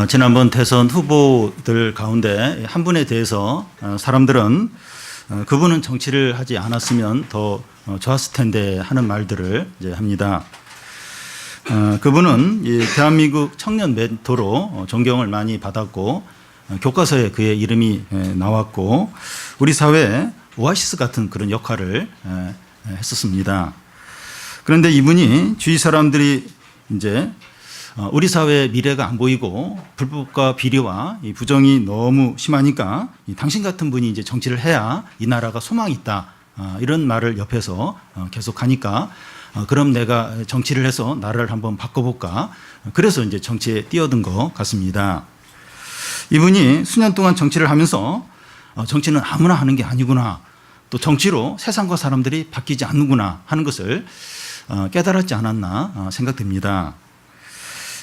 지난번 대선 후보들 가운데 한 분에 대해서 사람들은 그분은 정치를 하지 않았으면 더 좋았을 텐데 하는 말들을 이제 합니다. 그분은 이 대한민국 청년 멘토로 존경을 많이 받았고 교과서에 그의 이름이 나왔고 우리 사회에 오아시스 같은 그런 역할을 했었습니다. 그런데 이분이 주위 사람들이 이제 우리 사회의 미래가 안 보이고 불법과 비리와 이 부정이 너무 심하니까 당신 같은 분이 이제 정치를 해야 이 나라가 소망이 있다. 이런 말을 옆에서 계속 하니까 그럼 내가 정치를 해서 나라를 한번 바꿔볼까. 그래서 이제 정치에 뛰어든 것 같습니다. 이분이 수년 동안 정치를 하면서 정치는 아무나 하는 게 아니구나. 또 정치로 세상과 사람들이 바뀌지 않는구나 하는 것을 깨달았지 않았나 생각됩니다.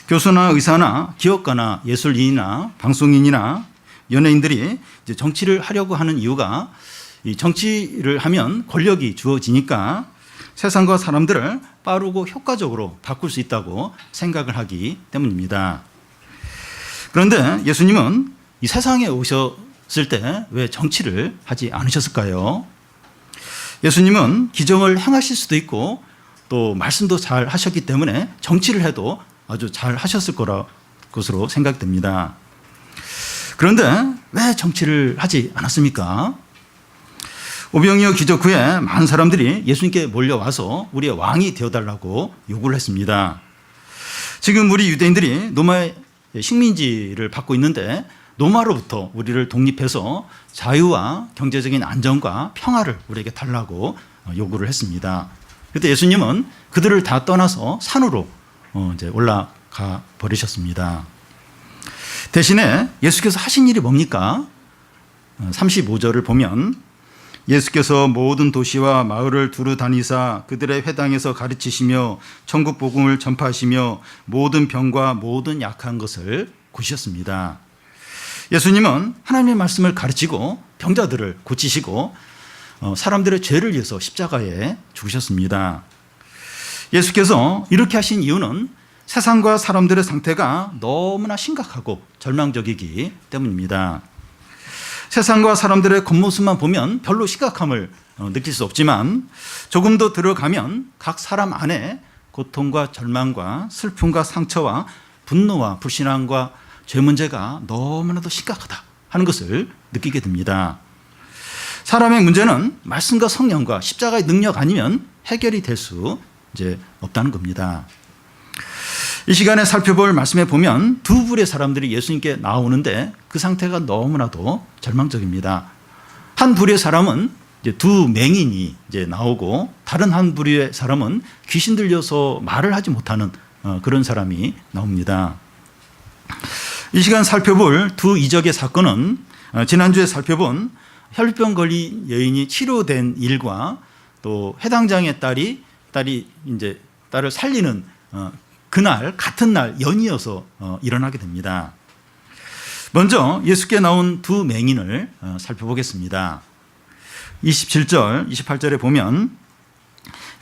교수나 의사나 기업가나 예술인이나 방송인이나 연예인들이 이제 정치를 하려고 하는 이유가 이 정치를 하면 권력이 주어지니까 세상과 사람들을 빠르고 효과적으로 바꿀 수 있다고 생각을 하기 때문입니다. 그런데 예수님은 이 세상에 오셨을 때 왜 정치를 하지 않으셨을까요? 예수님은 기적을 행하실 수도 있고 또 말씀도 잘 하셨기 때문에 정치를 해도 아주 잘 하셨을 것으로 생각됩니다. 그런데 왜 정치를 하지 않았습니까? 오병이어 기적 후에 많은 사람들이 예수님께 몰려와서 우리의 왕이 되어달라고 요구를 했습니다. 지금 우리 유대인들이 로마의 식민지를 받고 있는데 로마로부터 우리를 독립해서 자유와 경제적인 안정과 평화를 우리에게 달라고 요구를 했습니다. 그때 예수님은 그들을 다 떠나서 산으로 이제 올라가 버리셨습니다. 대신에 예수께서 하신 일이 뭡니까? 35절을 보면 예수께서 모든 도시와 마을을 두루 다니사 그들의 회당에서 가르치시며 천국 복음을 전파하시며 모든 병과 모든 약한 것을 고치셨습니다. 예수님은 하나님의 말씀을 가르치고 병자들을 고치시고 사람들의 죄를 위해서 십자가에 죽으셨습니다. 예수께서 이렇게 하신 이유는 세상과 사람들의 상태가 너무나 심각하고 절망적이기 때문입니다. 세상과 사람들의 겉모습만 보면 별로 심각함을 느낄 수 없지만 조금 더 들어가면 각 사람 안에 고통과 절망과 슬픔과 상처와 분노와 불신앙과 죄 문제가 너무나도 심각하다 하는 것을 느끼게 됩니다. 사람의 문제는 말씀과 성령과 십자가의 능력 아니면 해결이 될 수 이제 없다는 겁니다. 이 시간에 살펴볼 말씀에 보면 두 부류의 사람들이 예수님께 나오는데 그 상태가 너무나도 절망적입니다. 한 부류의 사람은 이제 두 맹인이 이제 나오고 다른 한 부류의 사람은 귀신 들려서 말을 하지 못하는 그런 사람이 나옵니다. 이 시간 살펴볼 두 이적의 사건은 지난주에 살펴본 혈병 걸린 여인이 치료된 일과 또 회당장의 딸이 이제 딸을 살리는 그날 같은 날 연이어서 일어나게 됩니다. 먼저 예수께 나온 두 맹인을 살펴보겠습니다. 27절, 28절에 보면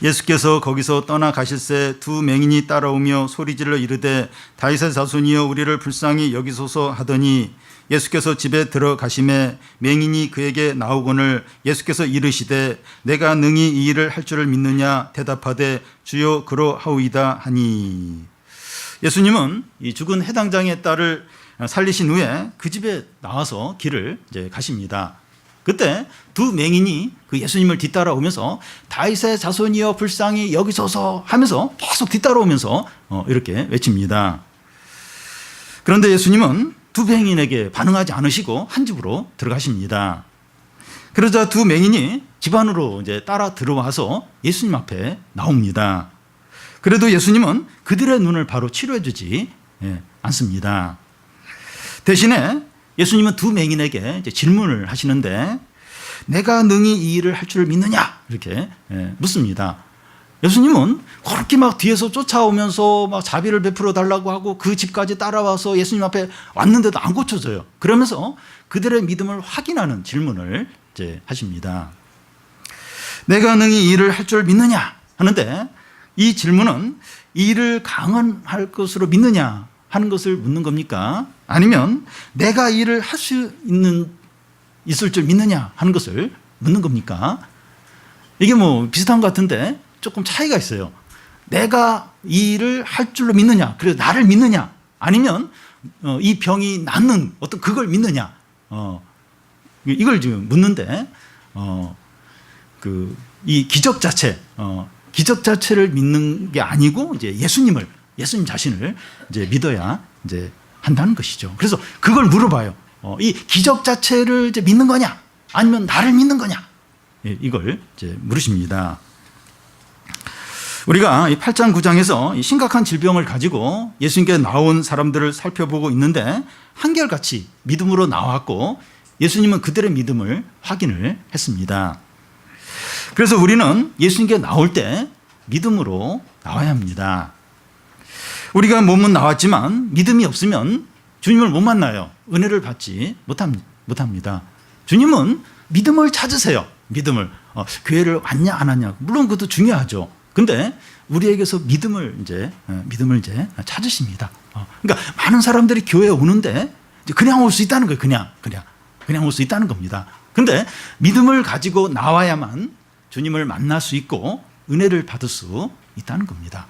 예수께서 거기서 떠나가실새 두 맹인이 따라오며 소리질러 이르되 다윗의 자손이여 우리를 불쌍히 여기소서 하더니 예수께서 집에 들어가심에 맹인이 그에게 나오거늘 예수께서 이르시되 내가 능히 이 일을 할 줄을 믿느냐 대답하되 주여 그러하오이다 하니. 예수님은 이 죽은 회당장의 딸을 살리신 후에 그 집에 나와서 길을 이제 가십니다. 그때 두 맹인이 그 예수님을 뒤따라오면서 다윗의 자손이여 불쌍히 여기소서 하면서 계속 뒤따라오면서 이렇게 외칩니다. 그런데 예수님은 두 맹인에게 반응하지 않으시고 한 집으로 들어가십니다. 그러자 두 맹인이 집 안으로 이제 따라 들어와서 예수님 앞에 나옵니다. 그래도 예수님은 그들의 눈을 바로 치료해 주지 않습니다. 대신에 예수님은 두 맹인에게 이제 질문을 하시는데 내가 능히 이 일을 할 줄 믿느냐 이렇게 묻습니다. 예수님은 그렇게 막 뒤에서 쫓아오면서 막 자비를 베풀어 달라고 하고 그 집까지 따라와서 예수님 앞에 왔는데도 안 고쳐져요. 그러면서 그들의 믿음을 확인하는 질문을 이제 하십니다. 내가 능히 이 일을 할 줄 믿느냐 하는데 이 질문은 이 일을 강언할 것으로 믿느냐 하는 것을 묻는 겁니까? 아니면 내가 일을 할 수 있을 줄 믿느냐 하는 것을 묻는 겁니까? 이게 뭐 비슷한 것 같은데 조금 차이가 있어요. 내가 이 일을 할 줄로 믿느냐, 그래서 나를 믿느냐, 아니면 이 병이 낫는 어떤 그걸 믿느냐, 이걸 지금 묻는데, 이 기적 자체를 믿는 게 아니고 이제 예수님 자신을 이제 믿어야 이제 한다는 것이죠. 그래서 그걸 물어봐요. 이 기적 자체를 이제 믿는 거냐, 아니면 나를 믿는 거냐, 이걸 이제 물으십니다. 우리가 이 8장 9장에서 심각한 질병을 가지고 예수님께 나온 사람들을 살펴보고 있는데 한결같이 믿음으로 나왔고 예수님은 그들의 믿음을 확인을 했습니다. 그래서 우리는 예수님께 나올 때 믿음으로 나와야 합니다. 우리가 몸은 나왔지만 믿음이 없으면 주님을 못 만나요. 은혜를 받지 못합니다. 주님은 믿음을 찾으세요. 믿음을. 교회를 왔냐 안 왔냐, 물론 그것도 중요하죠. 근데 우리에게서 믿음을 이제 찾으십니다. 그러니까 많은 사람들이 교회에 오는데 그냥 올 수 있다는 거예요. 그냥 올 수 있다는 겁니다. 근데 믿음을 가지고 나와야만 주님을 만날 수 있고 은혜를 받을 수 있다는 겁니다.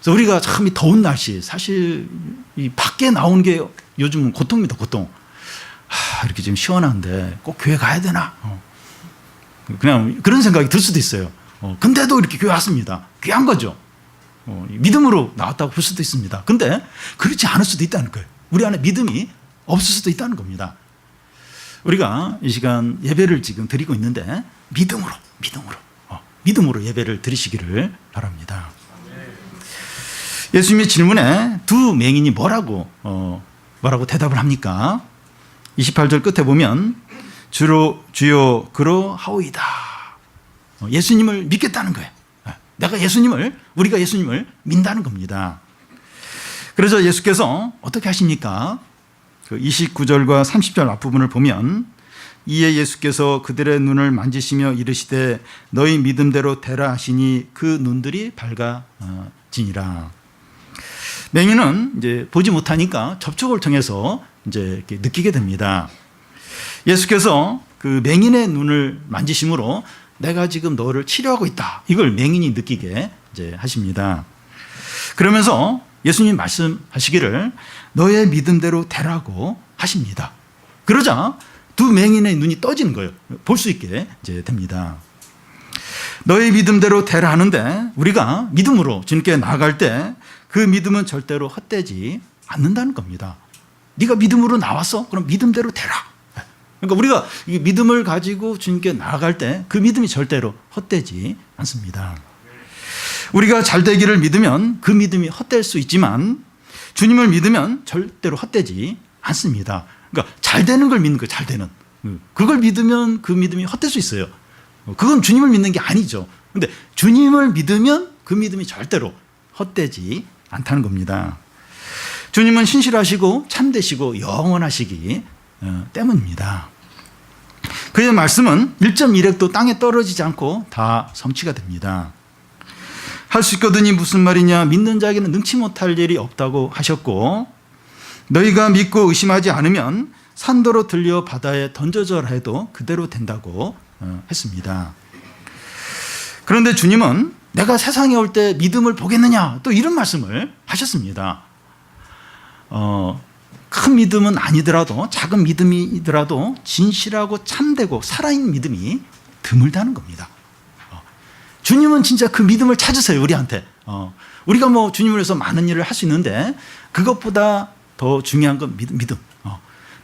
그래서 우리가 참 이 더운 날씨, 사실 이 밖에 나오는 게 요즘은 고통입니다. 고통. 이렇게 지금 시원한데 꼭 교회 가야 되나? 그냥 그런 생각이 들 수도 있어요. 근데도 이렇게 교회 왔습니다. 귀한 거죠. 믿음으로 나왔다고 볼 수도 있습니다. 근데 그렇지 않을 수도 있다는 거예요. 우리 안에 믿음이 없을 수도 있다는 겁니다. 우리가 이 시간 예배를 지금 드리고 있는데 믿음으로 예배를 드리시기를 바랍니다. 예수님의 질문에 두 맹인이 뭐라고 대답을 합니까? 28절 끝에 보면 주여 그러하오이다. 예수님을 믿겠다는 거예요. 우리가 예수님을 믿는다는 겁니다. 그래서 예수께서 어떻게 하십니까? 그 29절과 30절 앞부분을 보면 이에 예수께서 그들의 눈을 만지시며 이르시되 너희 믿음대로 되라 하시니 그 눈들이 밝아지니라. 맹인은 이제 보지 못하니까 접촉을 통해서 이제 이렇게 느끼게 됩니다. 예수께서 그 맹인의 눈을 만지심으로 내가 지금 너를 치료하고 있다, 이걸 맹인이 느끼게 이제 하십니다. 그러면서 예수님 말씀하시기를 너의 믿음대로 되라고 하십니다. 그러자 두 맹인의 눈이 떠지는 거예요. 볼 수 있게 이제 됩니다. 너의 믿음대로 되라 하는데 우리가 믿음으로 주님께 나아갈 때 그 믿음은 절대로 헛되지 않는다는 겁니다. 네가 믿음으로 나왔어? 그럼 믿음대로 되라. 그러니까 우리가 이 믿음을 가지고 주님께 나아갈 때 그 믿음이 절대로 헛되지 않습니다. 우리가 잘 되기를 믿으면 그 믿음이 헛될 수 있지만 주님을 믿으면 절대로 헛되지 않습니다. 그러니까 잘 되는 걸 믿는 거예요. 잘 되는. 그걸 믿으면 그 믿음이 헛될 수 있어요. 그건 주님을 믿는 게 아니죠. 그런데 주님을 믿으면 그 믿음이 절대로 헛되지 않다는 겁니다. 주님은 신실하시고 참되시고 영원하시기 때문입니다. 그의 말씀은 1.1획도 땅에 떨어지지 않고 다 성취가 됩니다. 할 수 있거든이 무슨 말이냐, 믿는 자에게는 능치 못할 일이 없다고 하셨고 너희가 믿고 의심하지 않으면 산도로 들려 바다에 던져져라 해도 그대로 된다고 했습니다. 그런데 주님은 내가 세상에 올 때 믿음을 보겠느냐, 또 이런 말씀을 하셨습니다. 큰 믿음은 아니더라도, 작은 믿음이더라도 진실하고 참되고 살아있는 믿음이 드물다는 겁니다. 주님은 진짜 그 믿음을 찾으세요, 우리한테. 우리가 뭐 주님을 위해서 많은 일을 할 수 있는데 그것보다 더 중요한 건 믿음.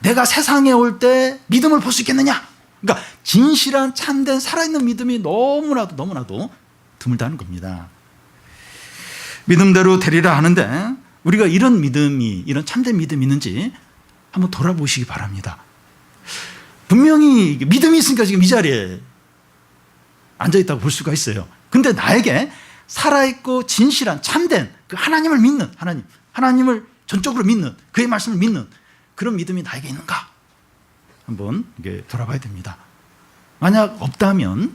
내가 세상에 올 때 믿음을 볼 수 있겠느냐? 그러니까 진실한 참된 살아있는 믿음이 너무나도 드물다는 겁니다. 믿음대로 되리라 하는데 우리가 이런 참된 믿음이 있는지 한번 돌아보시기 바랍니다. 분명히 믿음이 있으니까 지금 이 자리에 앉아있다고 볼 수가 있어요. 근데 나에게 살아있고 진실한 참된 그 하나님을 믿는, 하나님을 전적으로 믿는, 그의 말씀을 믿는 그런 믿음이 나에게 있는가? 한번 돌아봐야 됩니다. 만약 없다면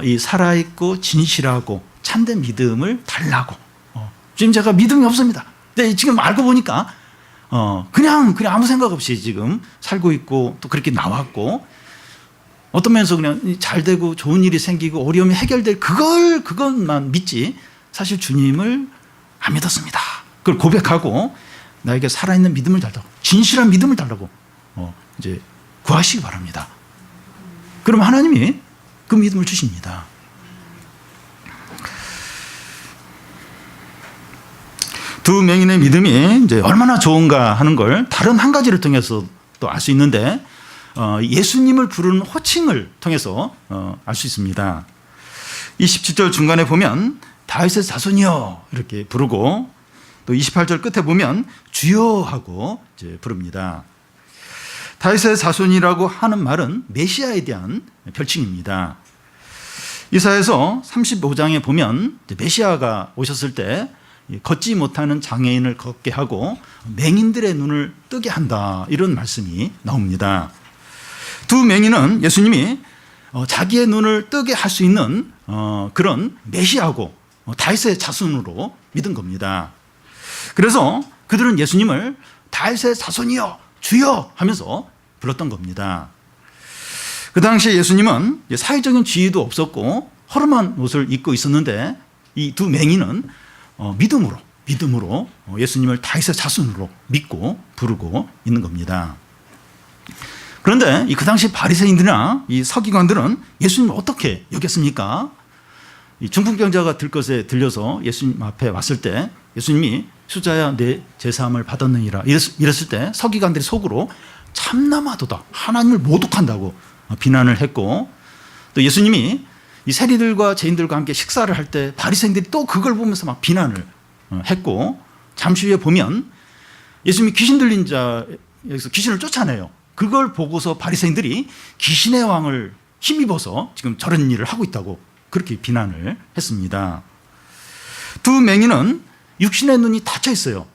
이 살아있고 진실하고 참된 믿음을 달라고 주님 제가 믿음이 없습니다. 근데 지금 알고 보니까 그냥 아무 생각 없이 지금 살고 있고 또 그렇게 나왔고 어떤 면에서 그냥 잘 되고 좋은 일이 생기고 어려움이 해결될 그것만 믿지 사실 주님을 안 믿었습니다. 그걸 고백하고 나에게 살아있는 믿음을 달라고 진실한 믿음을 달라고 이제 구하시기 바랍니다. 그럼 하나님이 그 믿음을 주십니다. 두 맹인의 믿음이 이제 얼마나 좋은가 하는 걸 다른 한 가지를 통해서 또 알 수 있는데 예수님을 부르는 호칭을 통해서 알 수 있습니다. 27절 중간에 보면 다윗의 자손이여 이렇게 부르고 또 28절 끝에 보면 주여 하고 이제 부릅니다. 다윗의 자손이라고 하는 말은 메시아에 대한 별칭입니다. 이사야서 35장에 보면 메시아가 오셨을 때 걷지 못하는 장애인을 걷게 하고 맹인들의 눈을 뜨게 한다 이런 말씀이 나옵니다. 두 맹인은 예수님이 자기의 눈을 뜨게 할 수 있는 그런 메시아고 다윗의 자손으로 믿은 겁니다. 그래서 그들은 예수님을 다윗의 자손이여 주여 하면서 불렀던 겁니다. 그 당시에 예수님은 사회적인 지위도 없었고 허름한 옷을 입고 있었는데 이 두 맹인은 믿음으로 예수님을 다윗의 자손으로 믿고 부르고 있는 겁니다. 그런데 그 당시 바리새인들이나 이 서기관들은 예수님을 어떻게 여겼습니까? 이 중풍병자가 들것에 들려서 예수님 앞에 왔을 때 예수님이 수자야 내 제사함을 받았느니라 이랬을 때 서기관들이 속으로 참나마도다 하나님을 모독한다고 비난을 했고 또 예수님이 이 세리들과 죄인들과 함께 식사를 할 때 바리새인들이 또 그걸 보면서 막 비난을 했고 잠시 후에 보면 예수님이 귀신 들린 자에서 귀신을 쫓아내요. 그걸 보고서 바리새인들이 귀신의 왕을 힘입어서 지금 저런 일을 하고 있다고 그렇게 비난을 했습니다. 두 맹인은 육신의 눈이 닫혀 있어요.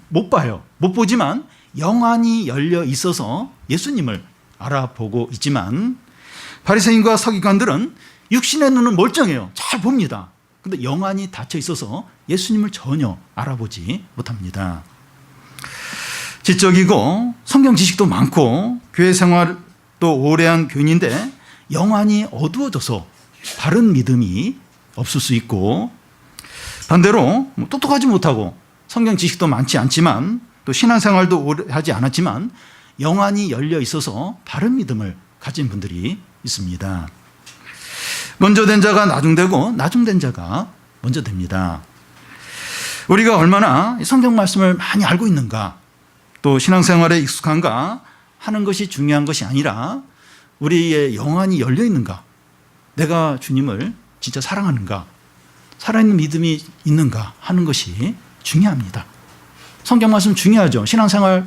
못 봐요. 못 보지만 영안이 열려 있어서 예수님을 알아보고 있지만 바리새인과 서기관들은 육신의 눈은 멀쩡해요. 잘 봅니다. 그런데 영안이 닫혀 있어서 예수님을 전혀 알아보지 못합니다. 지적이고 성경 지식도 많고 교회 생활도 오래한 교인인데 영안이 어두워져서 바른 믿음이 없을 수 있고 반대로 똑똑하지 못하고 성경 지식도 많지 않지만 또 신앙생활도 오래 하지 않았지만 영안이 열려 있어서 바른 믿음을 가진 분들이 있습니다. 먼저 된 자가 나중되고 나중된 자가 먼저 됩니다. 우리가 얼마나 성경 말씀을 많이 알고 있는가 또 신앙생활에 익숙한가 하는 것이 중요한 것이 아니라 우리의 영안이 열려 있는가 내가 주님을 진짜 사랑하는가 살아있는 믿음이 있는가 하는 것이 중요합니다. 성경 말씀 중요하죠. 신앙생활에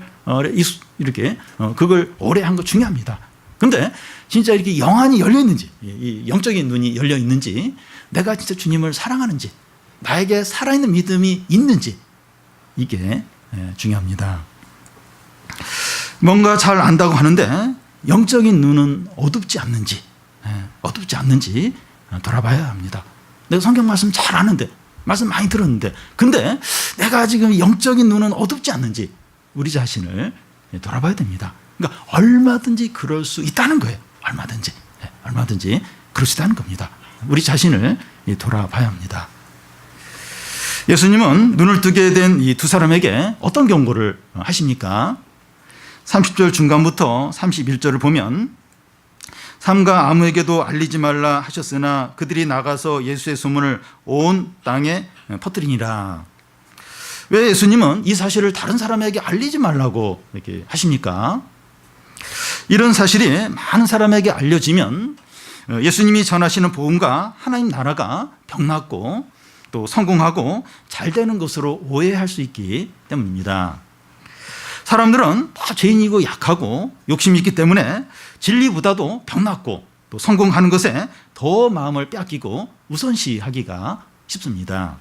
이렇게 그걸 오래 한 거 중요합니다. 그런데 진짜 이렇게 영안이 열려 있는지 이 영적인 눈이 열려 있는지 내가 진짜 주님을 사랑하는지 나에게 살아있는 믿음이 있는지 이게 중요합니다. 뭔가 잘 안다고 하는데 영적인 눈은 어둡지 않는지 돌아봐야 합니다. 내가 성경 말씀 잘 아는데 말씀 많이 들었는데 근데 내가 지금 영적인 눈은 어둡지 않는지 우리 자신을 돌아봐야 됩니다. 그러니까 얼마든지 그럴 수 있다는 거예요. 얼마든지 그럴 수 있다는 겁니다. 우리 자신을 돌아봐야 합니다. 예수님은 눈을 뜨게 된 이 두 사람에게 어떤 경고를 하십니까? 30절 중간부터 31절을 보면 삼가 아무에게도 알리지 말라 하셨으나 그들이 나가서 예수의 소문을 온 땅에 퍼뜨리니라. 왜 예수님은 이 사실을 다른 사람에게 알리지 말라고 이렇게 하십니까? 이런 사실이 많은 사람에게 알려지면 예수님이 전하시는 복음과 하나님 나라가 병났고 또 성공하고 잘 되는 것으로 오해할 수 있기 때문입니다. 사람들은 다 죄인이고 약하고 욕심이 있기 때문에 진리보다도 병났고 또 성공하는 것에 더 마음을 뺏기고 우선시하기가 쉽습니다.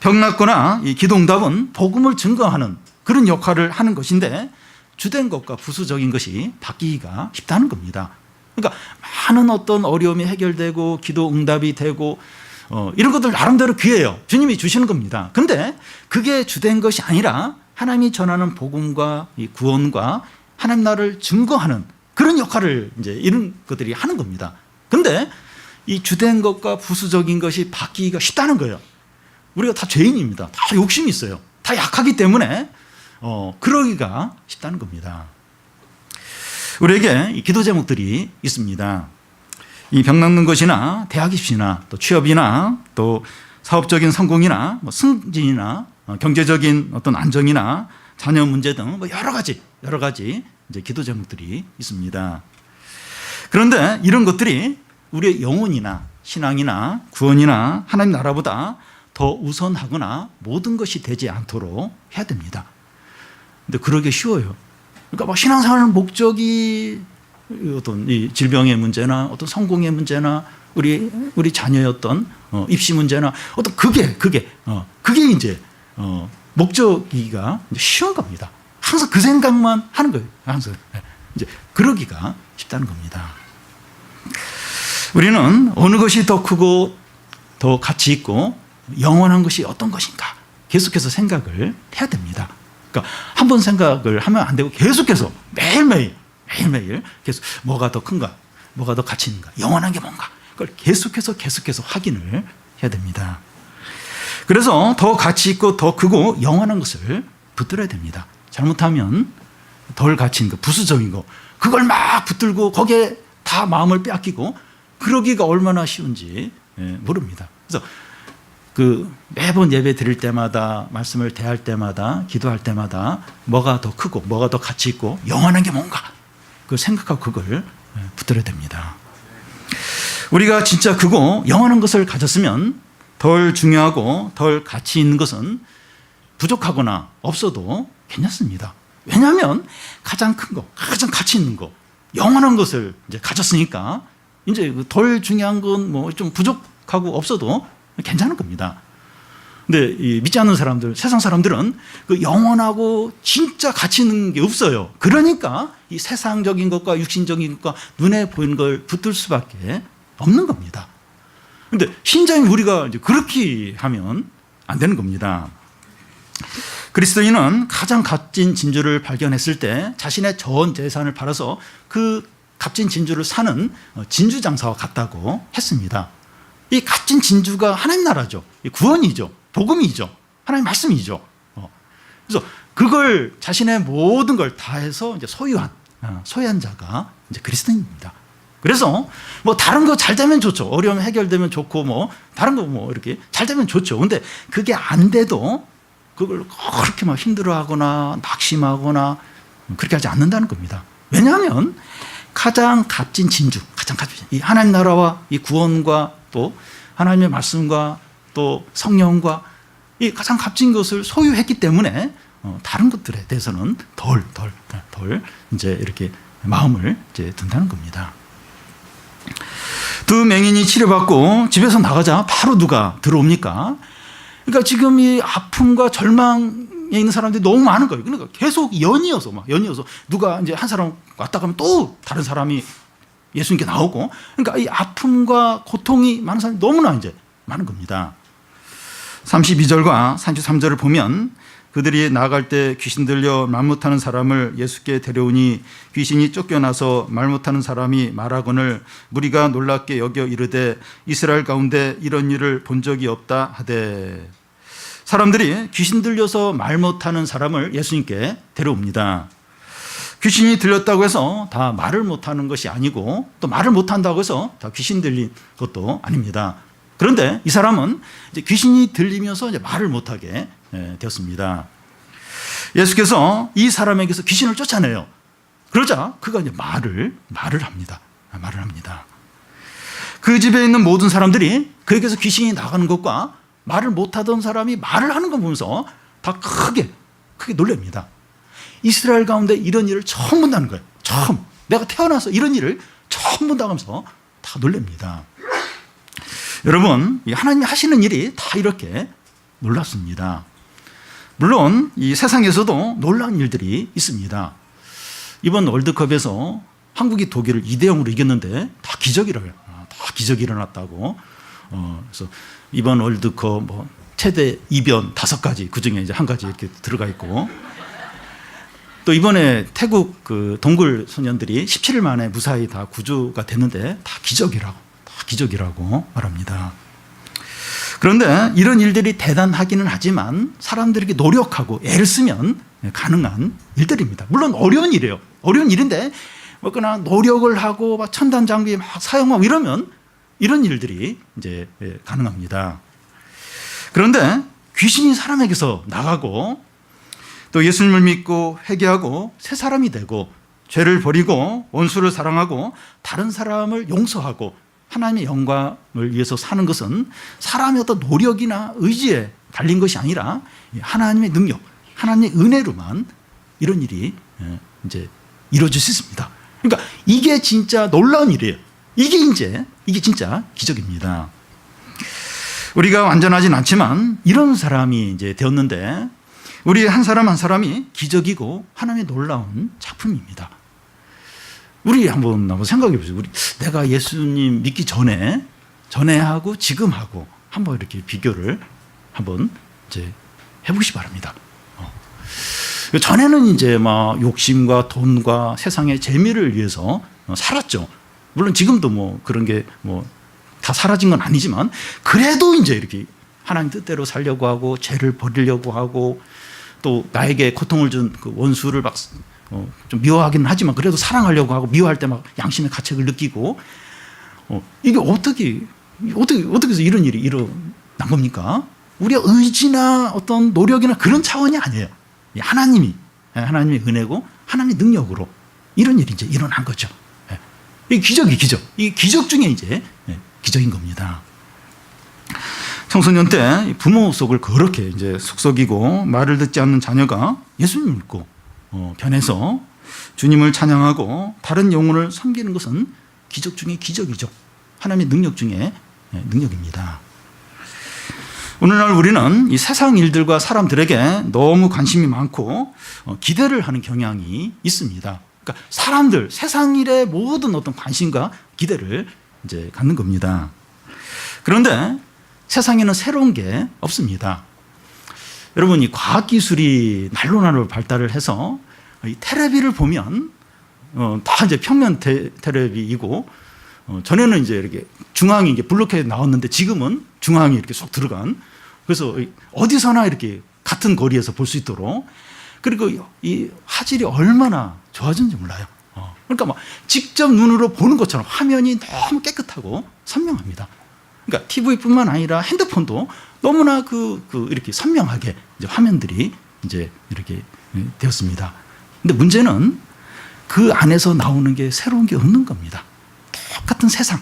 병났거나 이 기도응답은 복음을 증거하는 그런 역할을 하는 것인데 주된 것과 부수적인 것이 바뀌기가 쉽다는 겁니다. 그러니까 많은 어떤 어려움이 해결되고 기도응답이 되고 이런 것들 나름대로 귀해요. 주님이 주시는 겁니다. 근데 그게 주된 것이 아니라 하나님이 전하는 복음과 이 구원과 하나님 나라를 증거하는 그런 역할을 이제 이런 것들이 하는 겁니다. 근데 이 주된 것과 부수적인 것이 바뀌기가 쉽다는 거예요. 우리가 다 죄인입니다. 다 욕심이 있어요. 다 약하기 때문에 그러기가 쉽다는 겁니다. 우리에게 이 기도 제목들이 있습니다. 이 병 낫는 것이나 대학 입시나 또 취업이나 또 사업적인 성공이나 뭐 승진이나 경제적인 어떤 안정이나 자녀 문제 등 뭐 여러 가지 이제 기도 제목들이 있습니다. 그런데 이런 것들이 우리의 영혼이나 신앙이나 구원이나 하나님 나라보다 더 우선하거나 모든 것이 되지 않도록 해야 됩니다. 근데 그러기 쉬워요. 그러니까 막 신앙생활 목적이 어떤 이 질병의 문제나 어떤 성공의 문제나 우리 자녀의 어떤 입시 문제나 어떤 그게 이제 목적이가 쉬운 겁니다. 항상 그 생각만 하는 거예요. 항상 이제 그러기가 쉽다는 겁니다. 우리는 어느 것이 더 크고 더 가치 있고 영원한 것이 어떤 것인가 계속해서 생각을 해야 됩니다. 그러니까 한 번 생각을 하면 안 되고 계속해서 매일매일 계속 뭐가 더 큰가, 뭐가 더 가치 있는가, 영원한 게 뭔가 그걸 계속해서 확인을 해야 됩니다. 그래서 더 가치 있고 더 크고 영원한 것을 붙들어야 됩니다. 잘못하면 덜 가치 있는 거, 부수적인 거 그걸 막 붙들고 거기에 다 마음을 빼앗기고 그러기가 얼마나 쉬운지 모릅니다. 그래서 매번 예배 드릴 때마다 말씀을 대할 때마다 기도할 때마다 뭐가 더 크고 뭐가 더 가치 있고 영원한 게 뭔가 그걸 생각하고 그걸 붙들어야 됩니다. 우리가 진짜 크고 영원한 것을 가졌으면 덜 중요하고 덜 가치 있는 것은 부족하거나 없어도 괜찮습니다. 왜냐하면 가장 큰 거, 가장 가치 있는 거, 영원한 것을 이제 가졌으니까 이제 덜 중요한 건 뭐 좀 부족하고 없어도 괜찮은 겁니다. 근데 이 믿지 않는 사람들, 세상 사람들은 그 영원하고 진짜 가치 있는 게 없어요. 그러니까 이 세상적인 것과 육신적인 것과 눈에 보이는 걸 붙들 수밖에 없는 겁니다. 근데 신자인 우리가 이제 그렇게 하면 안 되는 겁니다. 그리스도인은 가장 값진 진주를 발견했을 때 자신의 전 재산을 팔아서 그 값진 진주를 사는 진주 장사와 같다고 했습니다. 이 값진 진주가 하나님 나라죠. 구원이죠. 복음이죠. 하나님 말씀이죠. 그래서 그걸 자신의 모든 걸 다해서 이제 소유한 자가 이제 그리스도인입니다. 그래서 뭐 다른 거 잘 되면 좋죠. 어려움 해결되면 좋고 뭐 다른 거 뭐 이렇게 잘 되면 좋죠. 근데 그게 안 돼도 그걸 그렇게 막 힘들어하거나 낙심하거나 그렇게 하지 않는다는 겁니다. 왜냐하면 가장 값진 진주, 가장 값진 이 하나님 나라와 이 구원과 또 하나님의 말씀과 또 성령과 이 가장 값진 것을 소유했기 때문에 다른 것들에 대해서는 덜 이제 이렇게 마음을 이제 든다는 겁니다. 두 맹인이 치료받고 집에서 나가자 바로 누가 들어옵니까? 그러니까 지금 이 아픔과 절망에 있는 사람들이 너무 많은 거예요. 그러니까 계속 연이어서 누가 이제 한 사람 왔다 가면 또 다른 사람이 예수님께 나오고 그러니까 이 아픔과 고통이 많은 사람이 너무나 이제 많은 겁니다. 32절과 33절을 보면 그들이 나아갈 때 귀신 들려 말 못하는 사람을 예수께 데려오니 귀신이 쫓겨나서 말 못하는 사람이 말하거늘 무리가 놀랍게 여겨 이르되 이스라엘 가운데 이런 일을 본 적이 없다 하되. 사람들이 귀신 들려서 말 못하는 사람을 예수님께 데려옵니다. 귀신이 들렸다고 해서 다 말을 못하는 것이 아니고 또 말을 못한다고 해서 다 귀신 들린 것도 아닙니다. 그런데 이 사람은 이제 귀신이 들리면서 이제 말을 못하게 되었습니다. 예수께서 이 사람에게서 귀신을 쫓아내요. 그러자 그가 이제 말을 합니다. 그 집에 있는 모든 사람들이 그에게서 귀신이 나가는 것과 말을 못하던 사람이 말을 하는 거 보면서 다 크게 놀랍니다. 이스라엘 가운데 이런 일을 처음 본다는 거예요. 처음. 내가 태어나서 이런 일을 처음 본다면서 다 놀랍니다. 여러분, 하나님이 하시는 일이 다 이렇게 놀랍습니다. 물론 이 세상에서도 놀라운 일들이 있습니다. 이번 월드컵에서 한국이 독일을 2대0으로 이겼는데 다 기적이 일어났다고 그래서 이번 월드컵 뭐 최대 이변 5가지, 그 중에 이제 한 가지 이렇게 들어가 있고, 또 이번에 태국 그 동굴 소년들이 17일 만에 무사히 다 구조가 됐는데 다 기적이라고 말합니다. 그런데 이런 일들이 대단하기는 하지만 사람들에게 노력하고 애를 쓰면 가능한 일들입니다. 물론 어려운 일이에요. 어려운 일인데 뭐거나 노력을 하고 막 첨단 장비 막 사용하고 이러면 이런 일들이 이제 가능합니다. 그런데 귀신이 사람에게서 나가고 또 예수님을 믿고 회개하고 새 사람이 되고 죄를 버리고 원수를 사랑하고 다른 사람을 용서하고 하나님의 영광을 위해서 사는 것은 사람의 어떤 노력이나 의지에 달린 것이 아니라 하나님의 능력, 하나님의 은혜로만 이런 일이 이제 이루어질 수 있습니다. 그러니까 이게 진짜 놀라운 일이에요. 이게 진짜 기적입니다. 우리가 완전하진 않지만 이런 사람이 이제 되었는데 우리 한 사람 한 사람이 기적이고 하나님의 놀라운 작품입니다. 우리 한번 생각해 보세요. 내가 예수님 믿기 전에 하고 지금 하고 한번 이렇게 비교를 한번 이제 해보시기 바랍니다. 전에는 이제 막 욕심과 돈과 세상의 재미를 위해서 살았죠. 물론 지금도 뭐 그런 게 뭐 다 사라진 건 아니지만 그래도 이제 이렇게 하나님 뜻대로 살려고 하고 죄를 버리려고 하고 또 나에게 고통을 준 그 원수를 막 좀 미워하기는 하지만 그래도 사랑하려고 하고 미워할 때 막 양심의 가책을 느끼고 이게 어떻게 해서 이런 일이 일어난 겁니까? 우리의 의지나 어떤 노력이나 그런 차원이 아니에요. 하나님의 은혜고 하나님의 능력으로 이런 일이 이제 일어난 거죠. 이 기적이 기적. 이 기적 중에 이제 기적인 겁니다. 청소년 때 부모 속을 그렇게 이제 속썩이고 말을 듣지 않는 자녀가 예수님을 믿고 변해서 주님을 찬양하고 다른 영혼을 섬기는 것은 기적 중에 기적이죠. 하나님의 능력 중에 능력입니다. 오늘날 우리는 이 세상 일들과 사람들에게 너무 관심이 많고 기대를 하는 경향이 있습니다. 그러니까 사람들, 세상 일에 모든 어떤 관심과 기대를 이제 갖는 겁니다. 그런데 세상에는 새로운 게 없습니다. 여러분, 이 과학기술이 날로 발달을 해서 이 테레비를 보면 다 이제 평면 테레비이고 전에는 이제 이렇게 중앙이 이게 블록해 나왔는데 지금은 중앙이 이렇게 쏙 들어간, 그래서 어디서나 이렇게 같은 거리에서 볼 수 있도록, 그리고 이 화질이 얼마나 좋아졌는지 몰라요. 그러니까 막 직접 눈으로 보는 것처럼 화면이 너무 깨끗하고 선명합니다. 그러니까 TV뿐만 아니라 핸드폰도 너무나 이렇게 선명하게 이제 화면들이 이제 이렇게 되었습니다. 근데 문제는 그 안에서 나오는 게 새로운 게 없는 겁니다. 똑같은 세상.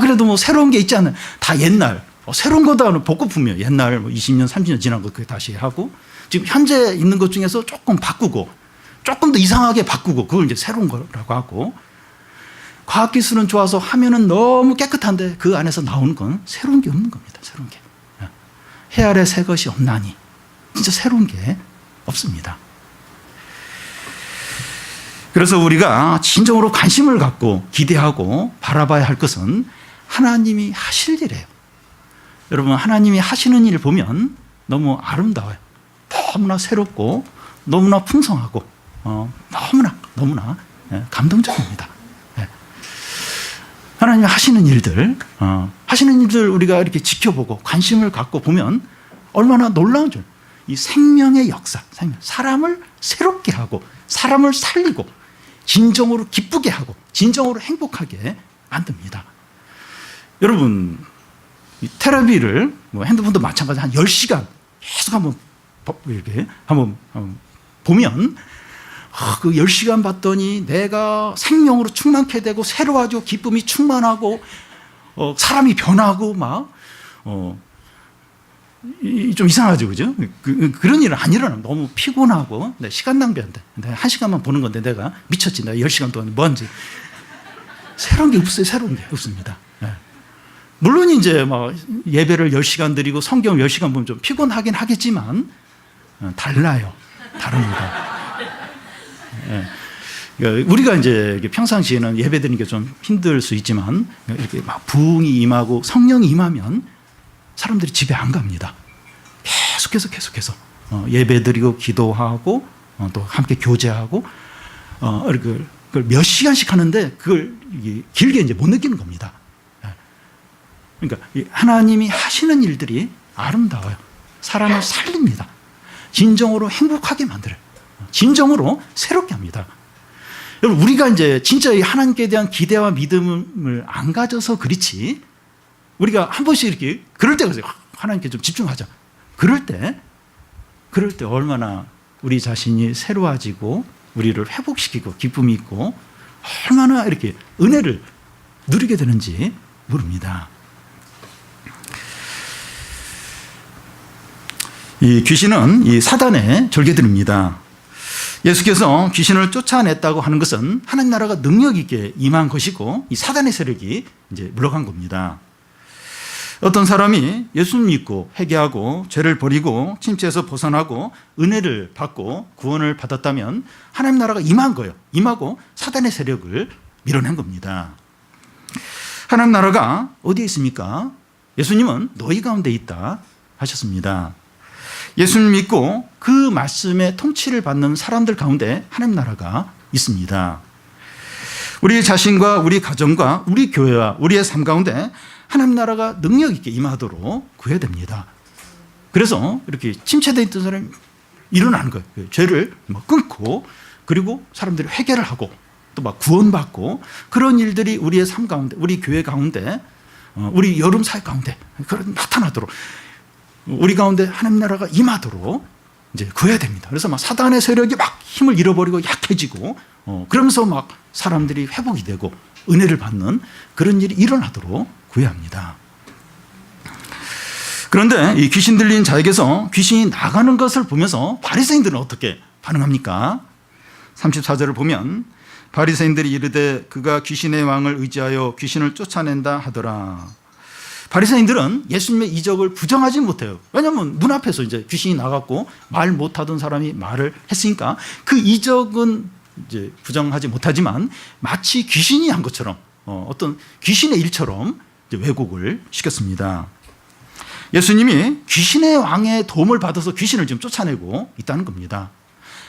그래도 뭐 새로운 게 있지 않나요? 다 옛날. 새로운 거다 복고품이에요. 옛날 뭐 20년, 30년 지난 거 다시 하고, 지금 현재 있는 것 중에서 조금 바꾸고, 조금 더 이상하게 바꾸고, 그걸 이제 새로운 거라고 하고, 과학기술은 좋아서 화면은 너무 깨끗한데 그 안에서 나오는 건 새로운 게 없는 겁니다. 새로운 게. 해 아래 새 것이 없나니. 진짜 새로운 게 없습니다. 그래서 우리가 진정으로 관심을 갖고 기대하고 바라봐야 할 것은 하나님이 하실 일이에요. 여러분, 하나님이 하시는 일을 보면 너무 아름다워요. 너무나 새롭고 너무나 풍성하고 너무나 감동적입니다. 하나님이 하시는 일들 우리가 이렇게 지켜보고 관심을 갖고 보면 얼마나 놀라운 줄. 이 생명의 역사, 사람을 새롭게 하고 사람을 살리고 진정으로 기쁘게 하고 진정으로 행복하게 만듭니다. 여러분, 이 테레비를 뭐 핸드폰도 마찬가지 한 10시간 계속 한번 보면 그 10시간 봤더니 내가 생명으로 충만케 되고 새로워지고 기쁨이 충만하고 사람이 변하고 막 좀 이상하죠, 그죠? 그런 일은 안 일어나면 너무 피곤하고 시간 낭비한다. 내가 1시간만 보는 건데 내가 미쳤지. 내가 10시간 동안 뭐 하는지. 새로운 게 없어요. 새로운 게 없습니다. 물론 이제 막 예배를 10시간 드리고 성경을 10시간 보면 좀 피곤하긴 하겠지만 달라요. 다릅니다. 우리가 이제 평상시에는 예배드리는 게 좀 힘들 수 있지만 이렇게 막 부흥이 임하고 성령이 임하면 사람들이 집에 안 갑니다. 계속해서 예배드리고 기도하고 또 함께 교제하고 그걸 몇 시간씩 하는데 그걸 길게 이제 못 느끼는 겁니다. 그러니까 하나님이 하시는 일들이 아름다워요. 사람을 살립니다. 진정으로 행복하게 만들어요. 진정으로 새롭게 합니다. 여러분, 우리가 이제 진짜 하나님께 대한 기대와 믿음을 안 가져서 그렇지, 우리가 한 번씩 이렇게 그럴 때가 있어요. 하나님께 좀 집중하자. 그럴 때 얼마나 우리 자신이 새로워지고 우리를 회복시키고 기쁨이 있고 얼마나 이렇게 은혜를 누리게 되는지 모릅니다. 이 귀신은 이 사단의 절개들입니다. 예수께서 귀신을 쫓아냈다고 하는 것은 하나님 나라가 능력 있게 임한 것이고 이 사단의 세력이 이제 물러간 겁니다. 어떤 사람이 예수 믿고 회개하고 죄를 버리고 침체에서 벗어나고 은혜를 받고 구원을 받았다면 하나님 나라가 임한 거예요. 임하고 사단의 세력을 밀어낸 겁니다. 하나님 나라가 어디에 있습니까? 예수님은 너희 가운데 있다 하셨습니다. 예수님 믿고 그 말씀의 통치를 받는 사람들 가운데 하나님 나라가 있습니다. 우리 자신과 우리 가정과 우리 교회와 우리의 삶 가운데 하나님 나라가 능력 있게 임하도록 구해야 됩니다. 그래서 이렇게 침체되어 있던 사람이 일어나는 거예요. 죄를 끊고 그리고 사람들이 회개를 하고 또 막 구원받고 그런 일들이 우리의 삶 가운데, 우리 교회 가운데, 우리 여름 사회 가운데 나타나도록 우리 가운데 하나님 나라가 임하도록 이제 구해야 됩니다. 그래서 막 사단의 세력이 막 힘을 잃어버리고 약해지고 그러면서 막 사람들이 회복이 되고 은혜를 받는 그런 일이 일어나도록 구해야 합니다. 그런데 이 귀신 들린 자에게서 귀신이 나가는 것을 보면서 바리새인들은 어떻게 반응합니까? 34절을 보면 바리새인들이 이르되 그가 귀신의 왕을 의지하여 귀신을 쫓아낸다 하더라. 바리새인들은 예수님의 이적을 부정하지 못해요. 왜냐하면 눈앞에서 이제 귀신이 나갔고 말 못하던 사람이 말을 했으니까 그 이적은 이제 부정하지 못하지만 마치 귀신이 한 것처럼 어떤 귀신의 일처럼 이제 왜곡을 시켰습니다. 예수님이 귀신의 왕의 도움을 받아서 귀신을 지금 쫓아내고 있다는 겁니다.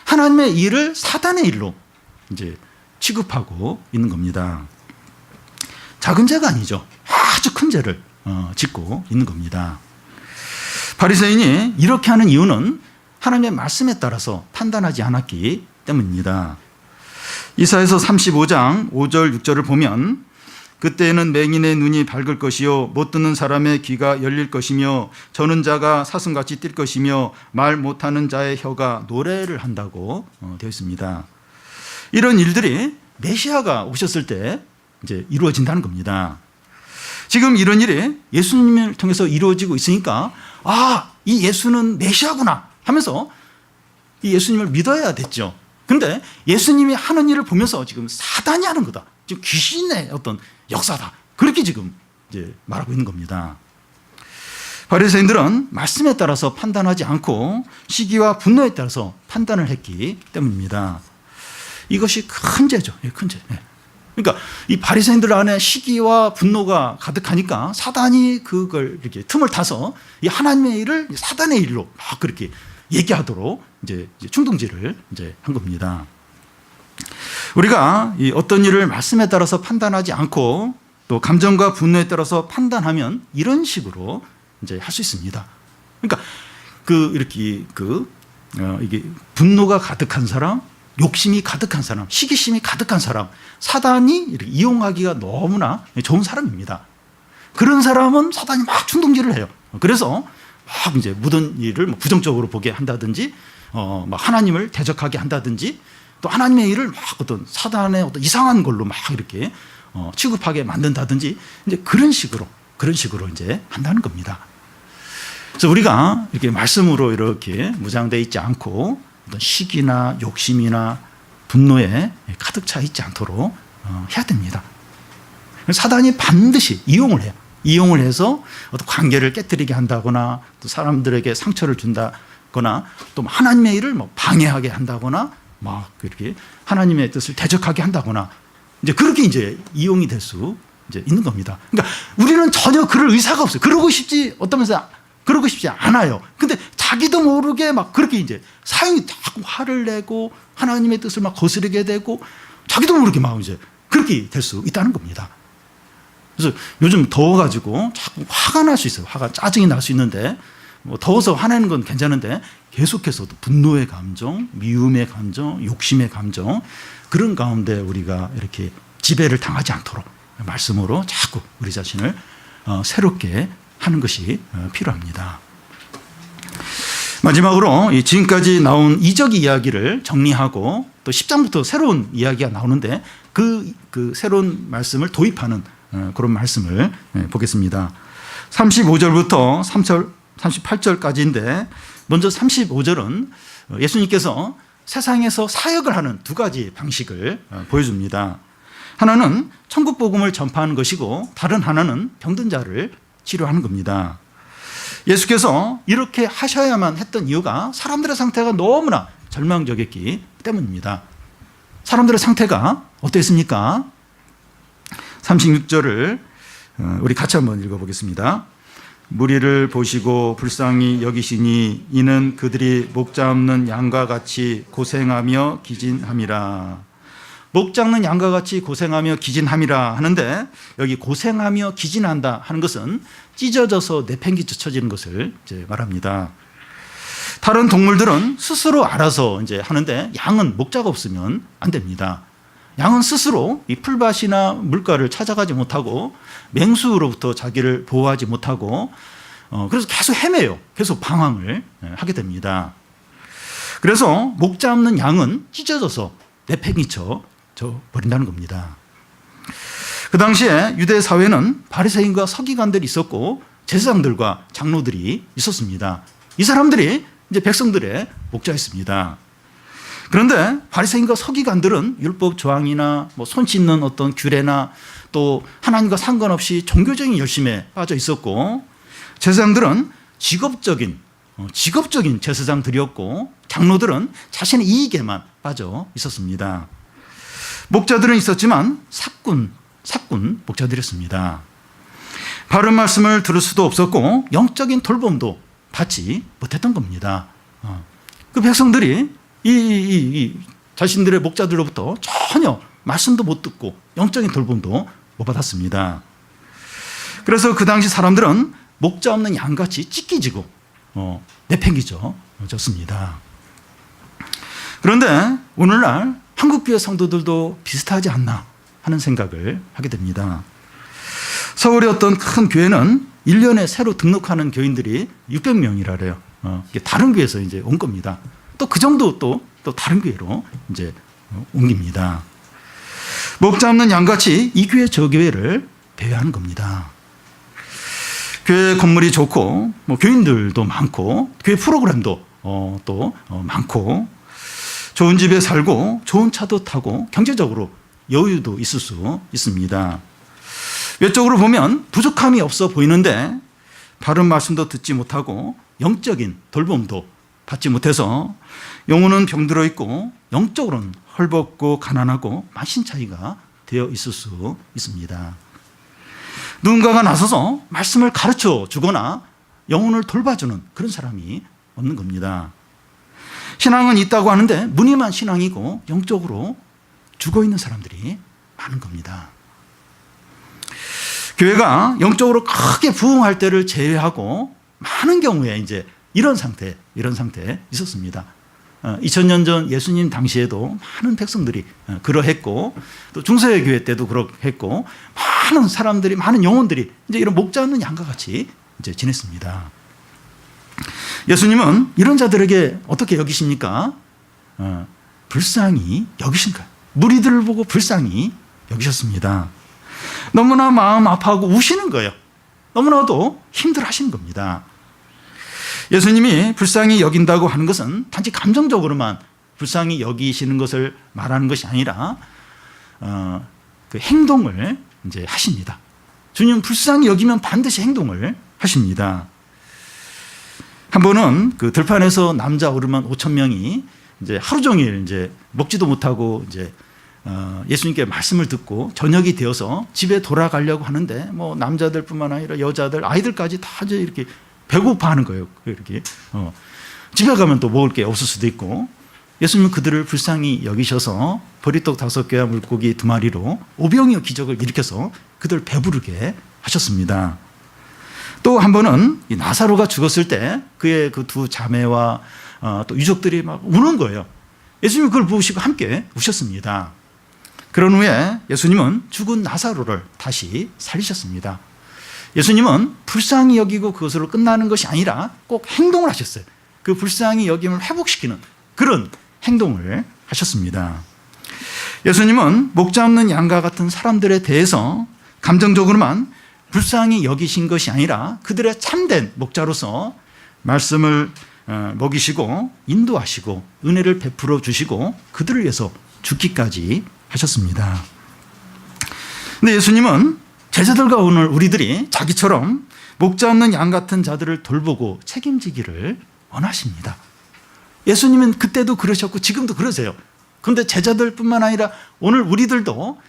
하나님의 일을 사단의 일로 이제 취급하고 있는 겁니다. 작은 죄가 아니죠. 아주 큰 죄를 짓고 있는 겁니다. 바리새인이 이렇게 하는 이유는 하나님의 말씀에 따라서 판단하지 않았기 때문입니다. 이사야서 35장 5절 6절을 보면 그때에는 맹인의 눈이 밝을 것이요 못 듣는 사람의 귀가 열릴 것이며 저는 자가 사슴같이 뛸 것이며 말 못하는 자의 혀가 노래를 한다고 되어 있습니다. 이런 일들이 메시아가 오셨을 때 이제 이루어진다는 겁니다. 지금 이런 일이 예수님을 통해서 이루어지고 있으니까 이 예수는 메시아구나 하면서 이 예수님을 믿어야 됐죠. 그런데 예수님이 하는 일을 보면서 지금 사단이 하는 거다. 지금 귀신의 어떤 역사다. 그렇게 지금 이제 말하고 있는 겁니다. 바리새인들은 말씀에 따라서 판단하지 않고 시기와 분노에 따라서 판단을 했기 때문입니다. 이것이 큰 죄죠. 큰 죄. 그러니까 이 바리새인들 안에 시기와 분노가 가득하니까 사단이 그걸 이렇게 틈을 타서 이 하나님의 일을 사단의 일로 막 그렇게 얘기하도록 이제 충동질을 이제 한 겁니다. 우리가 이 어떤 일을 말씀에 따라서 판단하지 않고 또 감정과 분노에 따라서 판단하면 이런 식으로 이제 할 수 있습니다. 그러니까 이게 분노가 가득한 사람, 욕심이 가득한 사람, 시기심이 가득한 사람, 사단이 이렇게 이용하기가 너무나 좋은 사람입니다. 그런 사람은 사단이 막 충동질을 해요. 그래서 막 이제 모든 일을 부정적으로 보게 한다든지, 막 하나님을 대적하게 한다든지, 또 하나님의 일을 막 어떤 사단의 어떤 이상한 걸로 막 이렇게 취급하게 만든다든지, 이제 그런 식으로 이제 한다는 겁니다. 그래서 우리가 이렇게 말씀으로 이렇게 무장되어 있지 않고 어떤 시기나 욕심이나 분노에 가득 차 있지 않도록 해야 됩니다. 사단이 반드시 이용을 해요. 이용을 해서 어떤 관계를 깨뜨리게 한다거나 또 사람들에게 상처를 준다거나 또 하나님의 일을 방해하게 한다거나 막 그렇게 하나님의 뜻을 대적하게 한다거나 이제 그렇게 이제 이용이 될 수 이제 있는 겁니다. 그러니까 우리는 전혀 그럴 의사가 없어요. 그러고 싶지 않아요. 근데 자기도 모르게 막 그렇게 이제 사형이 자꾸 화를 내고 하나님의 뜻을 막 거스르게 되고 자기도 모르게 막 이제 그렇게 될 수 있다는 겁니다. 그래서 요즘 더워가지고 자꾸 화가 날 수 있어요. 짜증이 날 수 있는데 뭐 더워서 화내는 건 괜찮은데 계속해서 분노의 감정, 미움의 감정, 욕심의 감정 그런 가운데 우리가 이렇게 지배를 당하지 않도록 말씀으로 자꾸 우리 자신을 새롭게 하는 것이 필요합니다. 마지막으로 지금까지 나온 이적 이야기를 정리하고 또 10장부터 새로운 이야기가 나오는데 그 새로운 말씀을 도입하는 그런 말씀을 보겠습니다. 35절부터 38절까지인데 먼저 35절은 예수님께서 세상에서 사역을 하는 두 가지 방식을 보여줍니다. 하나는 천국 복음을 전파하는 것이고 다른 하나는 병든 자를 치료하는 겁니다. 예수께서 이렇게 하셔야만 했던 이유가 사람들의 상태가 너무나 절망적이었기 때문입니다. 사람들의 상태가 어땠습니까? 36절을 우리 같이 한번 읽어보겠습니다. 무리를 보시고 불쌍히 여기시니 이는 그들이 목자 없는 양과 같이 고생하며 기진함이라. 목 잡는 양과 같이 고생하며 기진함이라 하는데 여기 고생하며 기진한다 하는 것은 찢어져서 내팽개쳐지는 것을 이제 말합니다. 다른 동물들은 스스로 알아서 이제 하는데 양은 목자가 없으면 안 됩니다. 양은 스스로 이 풀밭이나 물가를 찾아가지 못하고 맹수로부터 자기를 보호하지 못하고 그래서 계속 헤매요. 계속 방황을 하게 됩니다. 그래서 목 잡는 양은 찢어져서 내팽개쳐 버린다는 겁니다. 그 당시에 유대 사회는 바리새인과 서기관들이 있었고 제사장들과 장로들이 있었습니다. 이 사람들이 이제 백성들의 목자였습니다. 그런데 바리새인과 서기관들은 율법 조항이나 뭐 손 씻는 어떤 규례나 또 하나님과 상관없이 종교적인 열심에 빠져 있었고 제사장들은 직업적인 제사장들이었고 장로들은 자신의 이익에만 빠져 있었습니다. 목자들은 있었지만 사꾼 목자들이었습니다. 바른 말씀을 들을 수도 없었고 영적인 돌봄도 받지 못했던 겁니다. 그 백성들이 이 자신들의 목자들로부터 전혀 말씀도 못 듣고 영적인 돌봄도 못 받았습니다. 그래서 그 당시 사람들은 목자 없는 양같이 찢기지고 내팽개쳐졌습니다. 그런데 오늘날 한국교회 성도들도 비슷하지 않나 하는 생각을 하게 됩니다. 서울의 어떤 큰 교회는 1년에 새로 등록하는 교인들이 600명이라 그래요. 다른 교회에서 이제 온 겁니다. 또 그 정도 또 다른 교회로 이제 옮깁니다. 목 잡는 양같이 이 교회 저 교회를 배회하는 겁니다. 교회 건물이 좋고 뭐 교인들도 많고 교회 프로그램도 또 많고 좋은 집에 살고 좋은 차도 타고 경제적으로 여유도 있을 수 있습니다. 외적으로 보면 부족함이 없어 보이는데 바른 말씀도 듣지 못하고 영적인 돌봄도 받지 못해서 영혼은 병들어 있고 영적으로는 헐벗고 가난하고 만신차이가 되어 있을 수 있습니다. 누군가가 나서서 말씀을 가르쳐 주거나 영혼을 돌봐주는 그런 사람이 없는 겁니다. 신앙은 있다고 하는데 무늬만 신앙이고 영적으로 죽어있는 사람들이 많은 겁니다. 교회가 영적으로 크게 부흥할 때를 제외하고 많은 경우에 이제 이런 상태 있었습니다. 2000년 전 예수님 당시에도 많은 백성들이 그러했고 또 중세의 교회 때도 그렇했고 많은 사람들이 많은 영혼들이 이제 이런 목자 없는 양과 같이 이제 지냈습니다. 예수님은 이런 자들에게 어떻게 여기십니까? 불쌍히 여기신 거예요. 무리들을 보고 불쌍히 여기셨습니다. 너무나 마음 아파하고 우시는 거예요. 너무나도 힘들어하시는 겁니다. 예수님이 불쌍히 여긴다고 하는 것은 단지 감정적으로만 불쌍히 여기시는 것을 말하는 것이 아니라 그 행동을 이제 하십니다. 주님 불쌍히 여기면 반드시 행동을 하십니다. 한 번은 그 들판에서 남자 오르만 5,000명이 이제 하루 종일 이제 먹지도 못하고 이제 예수님께 말씀을 듣고 저녁이 되어서 집에 돌아가려고 하는데 뭐 남자들뿐만 아니라 여자들, 아이들까지 다 이제 이렇게 배고파하는 거예요. 이렇게 집에 가면 또 먹을 게 없을 수도 있고 예수님은 그들을 불쌍히 여기셔서 보리떡 5개와 물고기 2마리로 오병이어 기적을 일으켜서 그들 배부르게 하셨습니다. 또 한 번은 이 나사로가 죽었을 때 그의 그 2 자매와 또 유족들이 막 우는 거예요. 예수님이 그걸 보시고 함께 우셨습니다. 그런 후에 예수님은 죽은 나사로를 다시 살리셨습니다. 예수님은 불쌍히 여기고 그것으로 끝나는 것이 아니라 꼭 행동을 하셨어요. 그 불쌍히 여김을 회복시키는 그런 행동을 하셨습니다. 예수님은 목자 없는 양과 같은 사람들에 대해서 감정적으로만 불쌍히 여기신 것이 아니라 그들의 참된 목자로서 말씀을 먹이시고 인도하시고 은혜를 베풀어 주시고 그들을 위해서 죽기까지 하셨습니다. 근데 예수님은 제자들과 오늘 우리들이 자기처럼 목자 없는 양 같은 자들을 돌보고 책임지기를 원하십니다. 예수님은 그때도 그러셨고 지금도 그러세요. 그런데 제자들뿐만 아니라 오늘 우리들도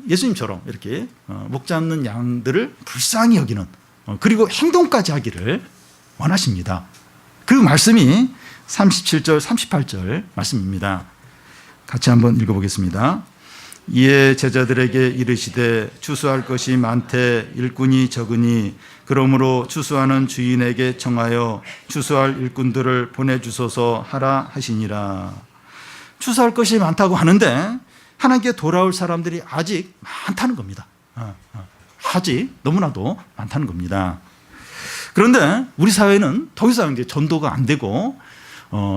예수님처럼 이렇게 목자 없는 양들을 불쌍히 여기는 그리고 행동까지 하기를 원하십니다. 그 말씀이 37절 38절 말씀입니다. 같이 한번 읽어보겠습니다. 이에 제자들에게 이르시되 추수할 것이 많되 일꾼이 적으니 그러므로 추수하는 주인에게 청하여 추수할 일꾼들을 보내주소서 하라 하시니라. 추수할 것이 많다고 하는데 하나님께 돌아올 사람들이 아직 많다는 겁니다. 아직 너무나도 많다는 겁니다. 그런데 우리 사회는 더 이상 이제 전도가 안 되고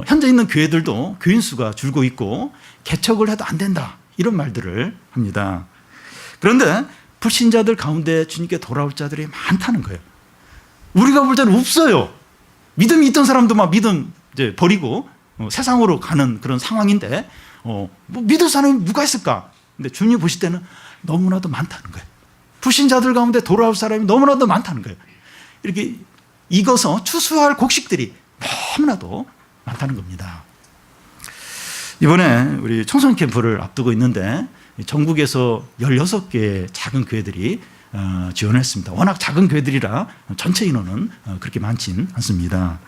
현재 있는 교회들도 교인 수가 줄고 있고 개척을 해도 안 된다 이런 말들을 합니다. 그런데 불신자들 가운데 주님께 돌아올 자들이 많다는 거예요. 우리가 볼 때는 없어요. 믿음이 있던 사람도 막 믿음 이제 버리고 세상으로 가는 그런 상황인데 뭐 믿을 사람이 누가 있을까? 근데 주님 보실 때는 너무나도 많다는 거예요. 불신자들 가운데 돌아올 사람이 너무나도 많다는 거예요. 이렇게 익어서 추수할 곡식들이 너무나도 많다는 겁니다. 이번에 우리 청소년 캠프를 앞두고 있는데 전국에서 16개의 작은 교회들이 지원했습니다. 워낙 작은 교회들이라 전체 인원은 그렇게 많진 않습니다.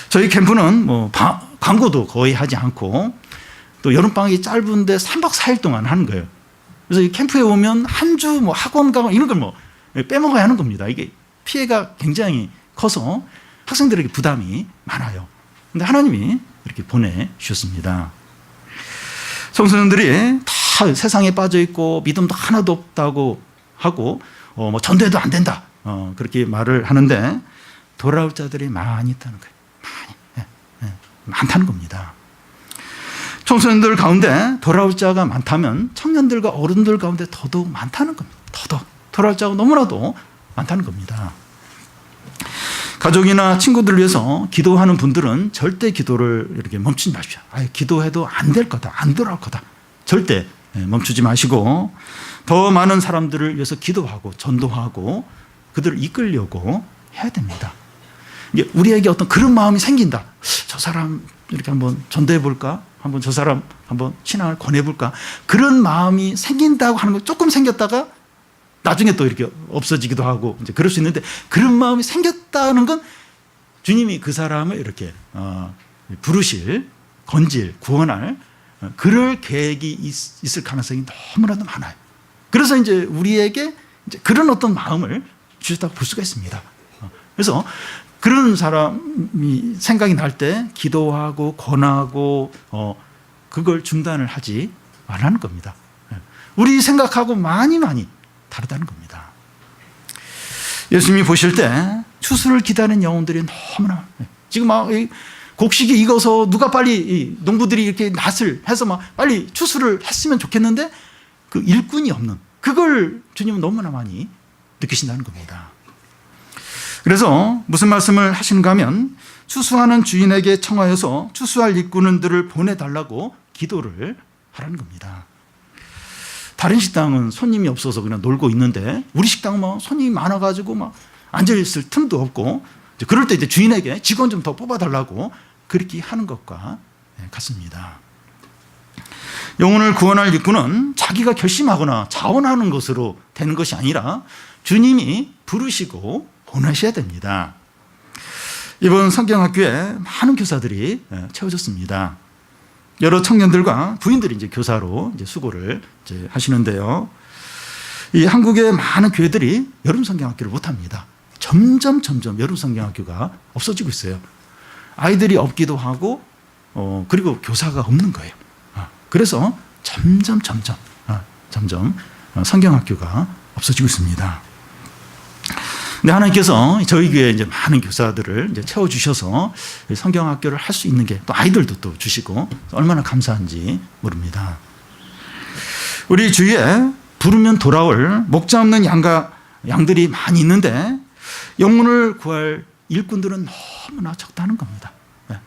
저희 캠프는 뭐 광고도 거의 하지 않고 또 여름방학이 짧은데 3박 4일 동안 하는 거예요. 그래서 이 캠프에 오면 한 주 뭐 학원 가고 이런 걸 뭐 빼먹어야 하는 겁니다. 이게 피해가 굉장히 커서 학생들에게 부담이 많아요. 근데 하나님이 이렇게 보내주셨습니다. 청소년들이 다 세상에 빠져 있고 믿음도 하나도 없다고 하고 뭐 전도해도 안 된다 그렇게 말을 하는데 돌아올 자들이 많이 있다는 거예요. 많다는 겁니다. 청소년들 가운데 돌아올 자가 많다면 청년들과 어른들 가운데 더더욱 많다는 겁니다. 더더욱 돌아올 자가 너무나도 많다는 겁니다. 가족이나 친구들을 위해서 기도하는 분들은 절대 기도를 이렇게 멈추지 마십시오. 기도해도 안 될 거다, 안 돌아올 거다. 절대 멈추지 마시고 더 많은 사람들을 위해서 기도하고 전도하고 그들을 이끌려고 해야 됩니다. 이게 우리에게 어떤 그런 마음이 생긴다. 저 사람 이렇게 한번 전도해 볼까? 한번 저 사람 한번 신앙을 권해 볼까? 그런 마음이 생긴다고 하는 거 조금 생겼다가 나중에 또 이렇게 없어지기도 하고 이제 그럴 수 있는데 그런 마음이 생겼다는 건 주님이 그 사람을 이렇게 부르실, 건질, 구원할 그럴 계획이 있을 가능성이 너무나도 많아요. 그래서 이제 우리에게 이제 그런 어떤 마음을 주셨다고 볼 수가 있습니다. 그래서 그런 사람이 생각이 날 때 기도하고 권하고 그걸 중단을 하지 말라는 겁니다. 우리 생각하고 많이 다르다는 겁니다. 예수님이 보실 때 추수를 기다리는 영혼들이 너무나 지금 막 곡식이 익어서 누가 빨리 농부들이 이렇게 낫을 해서 막 빨리 추수를 했으면 좋겠는데 그 일꾼이 없는 그걸 주님은 너무나 많이 느끼신다는 겁니다. 그래서 무슨 말씀을 하시는가 하면 추수하는 주인에게 청하여서 추수할 일꾼들을 보내달라고 기도를 하라는 겁니다. 다른 식당은 손님이 없어서 그냥 놀고 있는데 우리 식당은 막 손님이 많아가지고 막 앉아있을 틈도 없고 그럴 때 이제 주인에게 직원 좀 더 뽑아달라고 그렇게 하는 것과 같습니다. 영혼을 구원할 일꾼은 자기가 결심하거나 자원하는 것으로 되는 것이 아니라 주님이 부르시고 보내셔야 됩니다. 이번 성경학교에 많은 교사들이 채워졌습니다. 여러 청년들과 부인들이 이제 교사로 이제 수고를 이제 하시는데요. 이 한국의 많은 교회들이 여름 성경학교를 못합니다. 점점 여름 성경학교가 없어지고 있어요. 아이들이 없기도 하고 그리고 교사가 없는 거예요. 그래서 점점 성경학교가 없어지고 있습니다. 근데 하나님께서 저희 교회에 이제 많은 교사들을 이제 채워주셔서 성경학교를 할 수 있는 게 또 아이들도 또 주시고 얼마나 감사한지 모릅니다. 우리 주위에 부르면 돌아올 목자 없는 양들이 많이 있는데 영혼을 구할 일꾼들은 너무나 적다는 겁니다.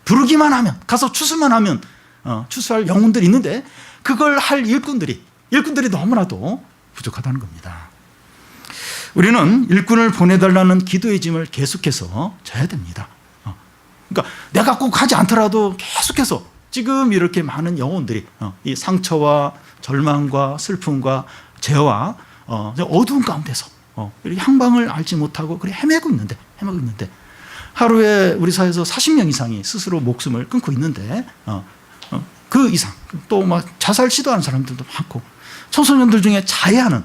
부르기만 하면, 가서 추수만 하면 추수할 영혼들이 있는데 그걸 할 일꾼들이 너무나도 부족하다는 겁니다. 우리는 일꾼을 보내달라는 기도의 짐을 계속해서 져야 됩니다. 그러니까 내가 꼭 하지 않더라도 계속해서 지금 이렇게 많은 영혼들이 이 상처와 절망과 슬픔과 죄와 어두운 가운데서 향방을 알지 못하고 그래 헤매고 있는데 하루에 우리 사회에서 40명 이상이 스스로 목숨을 끊고 있는데 그 이상 또 막 자살 시도하는 사람들도 많고 청소년들 중에 자해하는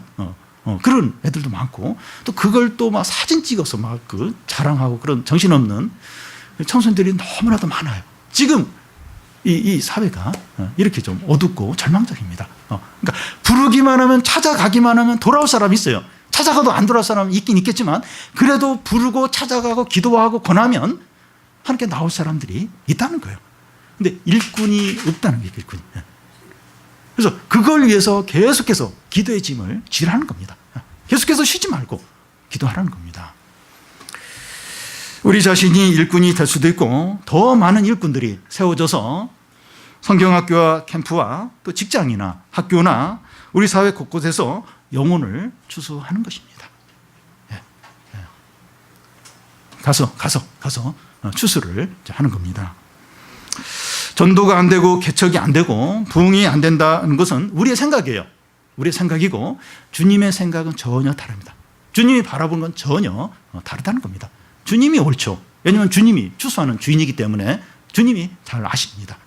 그런 애들도 많고 또 그걸 또 막 사진 찍어서 막 그 자랑하고 그런 정신없는 청소년들이 너무나도 많아요. 지금 이 사회가 이렇게 좀 어둡고 절망적입니다. 그러니까 부르기만 하면, 찾아가기만 하면 돌아올 사람이 있어요. 찾아가도 안 돌아올 사람은 있긴 있겠지만 그래도 부르고 찾아가고 기도하고 권하면 하나님께 나올 사람들이 있다는 거예요. 근데 일꾼이 없다는 거예요. 일꾼이. 그래서 그걸 위해서 계속해서 기도의 짐을 지라는 겁니다. 계속해서 쉬지 말고 기도하라는 겁니다. 우리 자신이 일꾼이 될 수도 있고 더 많은 일꾼들이 세워져서 성경학교와 캠프와 또 직장이나 학교나 우리 사회 곳곳에서 영혼을 추수하는 것입니다. 가서 추수를 하는 겁니다. 전도가 안 되고 개척이 안 되고 부흥이 안 된다는 것은 우리의 생각이에요. 우리의 생각이고 주님의 생각은 전혀 다릅니다. 주님이 바라보는 건 전혀 다르다는 겁니다. 주님이 옳죠. 왜냐하면 주님이 추수하는 주인이기 때문에 주님이 잘 아십니다.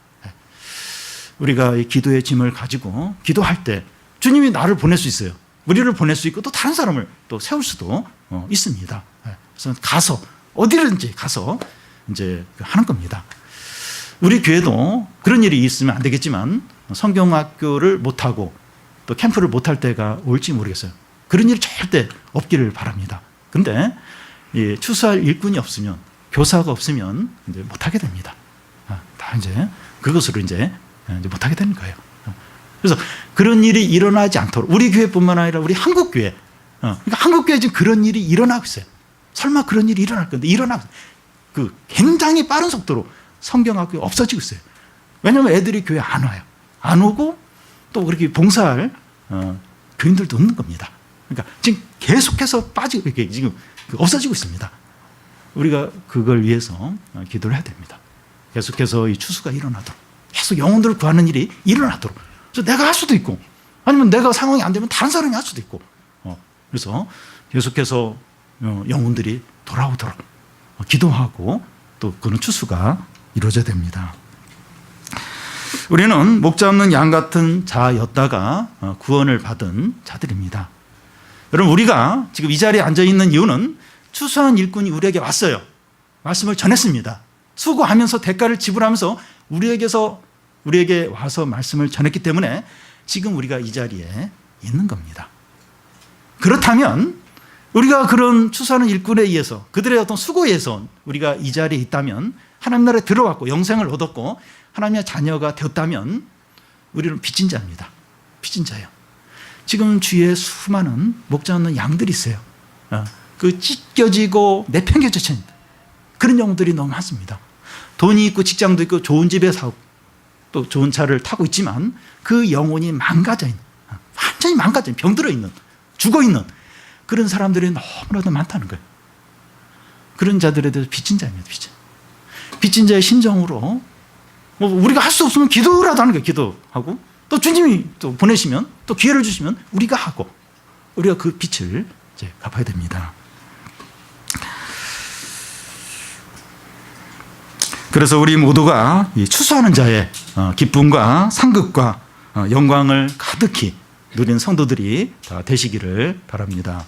우리가 이 기도의 짐을 가지고 기도할 때 주님이 나를 보낼 수 있어요. 우리를 보낼 수 있고 또 다른 사람을 또 세울 수도 있습니다. 그래서 가서 어디든지 가서 이제 하는 겁니다. 우리 교회도 그런 일이 있으면 안 되겠지만 성경학교를 못하고 또 캠프를 못할 때가 올지 모르겠어요. 그런 일이 절대 없기를 바랍니다. 그런데 추수할 일꾼이 없으면, 교사가 없으면 이제 못하게 됩니다. 다 이제 그것으로 이제 못하게 되는 거예요. 그래서 그런 일이 일어나지 않도록 우리 교회뿐만 아니라 우리 한국 교회, 그러니까 한국 교회에 지금 그런 일이 일어나고 있어요. 설마 그런 일이 일어날 건데 그 굉장히 빠른 속도로 성경학교 없어지고 있어요. 왜냐하면 애들이 교회 안 와요. 안 오고 또 그렇게 봉사할 교인들도 없는 겁니다. 그러니까 지금 계속해서 이렇게 지금 없어지고 있습니다. 우리가 그걸 위해서 기도를 해야 됩니다. 계속해서 이 추수가 일어나도록, 계속 영혼들을 구하는 일이 일어나도록. 그래서 내가 할 수도 있고, 아니면 내가 상황이 안 되면 다른 사람이 할 수도 있고, 그래서 계속해서 영혼들이 돌아오도록 기도하고 또 그런 추수가 이루어져야 됩니다. 우리는 목자 없는 양 같은 자였다가 구원을 받은 자들입니다. 여러분, 우리가 지금 이 자리에 앉아 있는 이유는 추수한 일꾼이 우리에게 왔어요. 말씀을 전했습니다. 수고하면서 대가를 지불하면서 우리에게 와서 말씀을 전했기 때문에 지금 우리가 이 자리에 있는 겁니다. 그렇다면 우리가 그런 추수하는 일꾼에 의해서, 그들의 어떤 수고에 의해서 우리가 이 자리에 있다면, 하나님 나라에 들어왔고 영생을 얻었고 하나님의 자녀가 되었다면 우리는 빚진 자입니다. 빚진 자예요. 지금 주위에 수많은 목자 없는 양들이 있어요. 그 찢겨지고 내팽개쳐진 그런 영들이 너무 많습니다. 돈이 있고 직장도 있고 좋은 집에 살고 또 좋은 차를 타고 있지만 그 영혼이 망가져 있는, 완전히 망가져 있는, 병들어 있는, 죽어 있는 그런 사람들이 너무나도 많다는 거예요. 그런 자들에 대해서 빚진 자입니다. 빚진 자의 심정으로 뭐 우리가 할 수 없으면 기도라도 하는 거예요. 기도하고 또 주님이 또 보내시면 또 기회를 주시면 우리가 하고 우리가 그 빛을 이제 갚아야 됩니다. 그래서 우리 모두가 이 추수하는 자의 기쁨과 상급과 영광을 가득히 누린 성도들이 다 되시기를 바랍니다.